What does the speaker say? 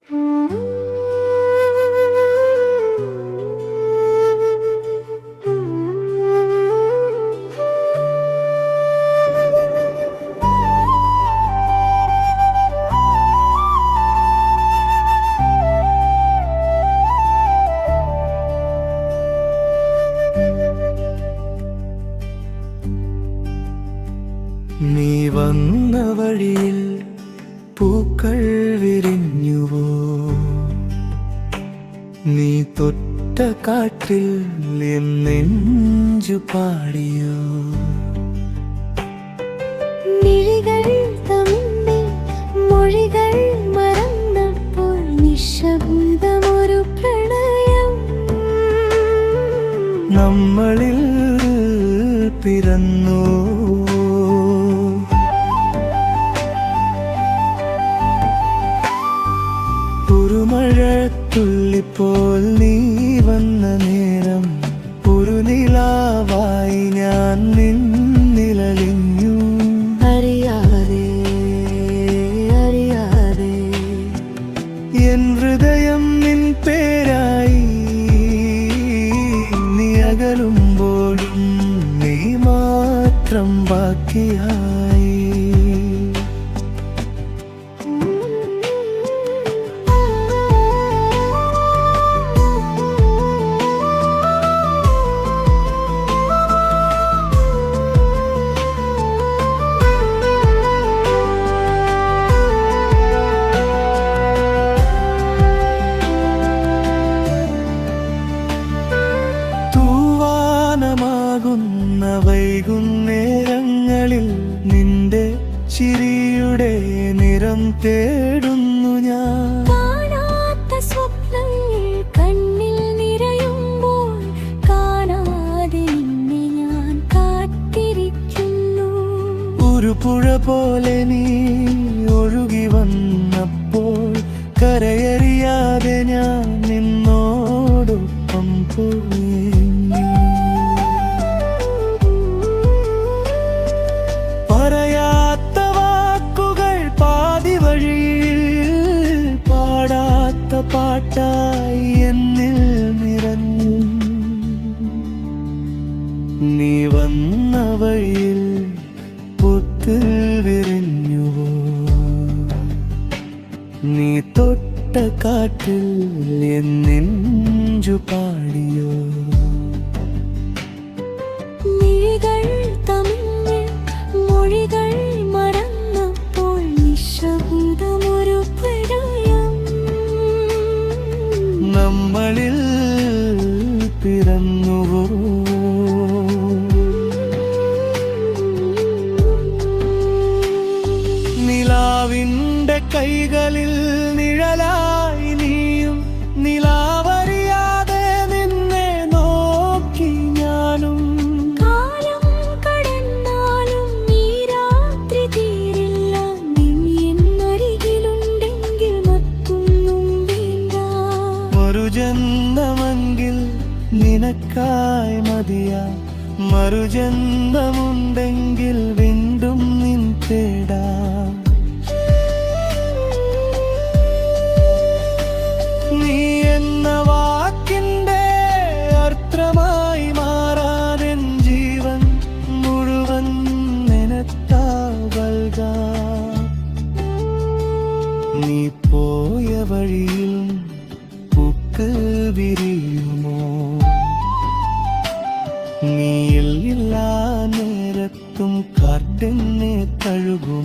നീ വന്ന വഴിയിൽ പൂക്കൾ വിരിഞ്ഞുവോ? നീ തൊട്ട കാറ്റിൽ എൻ നെഞ്ചു പാടിയോ? മിഴികൾ തമ്മിൽ മൊഴികൾ മറന്നപ്പോൾ നിശബ്ദമൊരു പ്രണയം നമ്മളിൽ പിറന്നു. മഴത്തുള്ളിപ്പോൾ നീ വന്ന നേരം ഒരു നിലാവായി ഞാൻ നിന്നിലലിഞ്ഞു. അറിയാതെ അറിയാതെ എൻ ഹൃദയം നിൻ പേരായി. നീ അകലുമ്പോഴും നീ മാത്രം ബാക്കിയായി. ുന്ന വൈകുന്നേരങ്ങളിൽ നിന്റെ ചിരിയുടെ നിറം തേടുന്നു ഞാൻ. കാണാത്ത സ്വപ്നങ്ങൾ കണ്ണിൽ നിറയുമ്പോൾ കാണാതെ നിന്നെ ഞാൻ കാത്തിരിക്കുന്നു. ഒരു പുഴ പോലെ നീ ഒഴുകി വന്നപ്പോൾ കരയറിയാതെ ഞാൻ നിന്നോടൊപ്പം പോയി. പറയാത്ത വാക്കുകൾ പാതി വഴിയിൽ പാടാത്ത പാട്ടായി എന്നിൽ നിറഞ്ഞു. നീ വന്ന വഴിയിൽ പൂക്കൾ വിരിഞ്ഞുവോ? നീ തൊട്ട കാറ്റിൽ എൻ നെഞ്ചു പാടിയോ? മിഴികൾ തമ്മിൽ മൊഴികൾ മറന്നപ്പോൾ നിശബ്ദമൊരു പ്രണയം നമ്മളിൽ പിറന്നുവോ? നിലാവിൻ്റെ കൈകളിൽ നിഴലായി നീയും നിലാവറിയാതെ നിന്നെ നോക്കി ഞാനും. കാലം കടന്നാലും ഈ രാത്രി തീരില്ല. നീ എന്നരികിലുണ്ടെങ്കിൽ മറ്റൊന്നും വേണ്ട. മറുജന്മമെങ്കിൽ നിനക്കായി മതിയാ. മറുജന്മമുണ്ടെങ്കിൽ വീണ്ടും നിൻ തേടാം. നീ എന്ന വാക്കിൻ്റെ അർത്ഥമായി മാറാതെ ജീവൻ മുഴുവൻ നിനക്കാവൽകാം. നീ പോയ വഴിയിൽ പൂക്കൾ വിരിയുമോ? നീയില്ല നേരത്തും കാറ്റെന്നെ തഴുകും.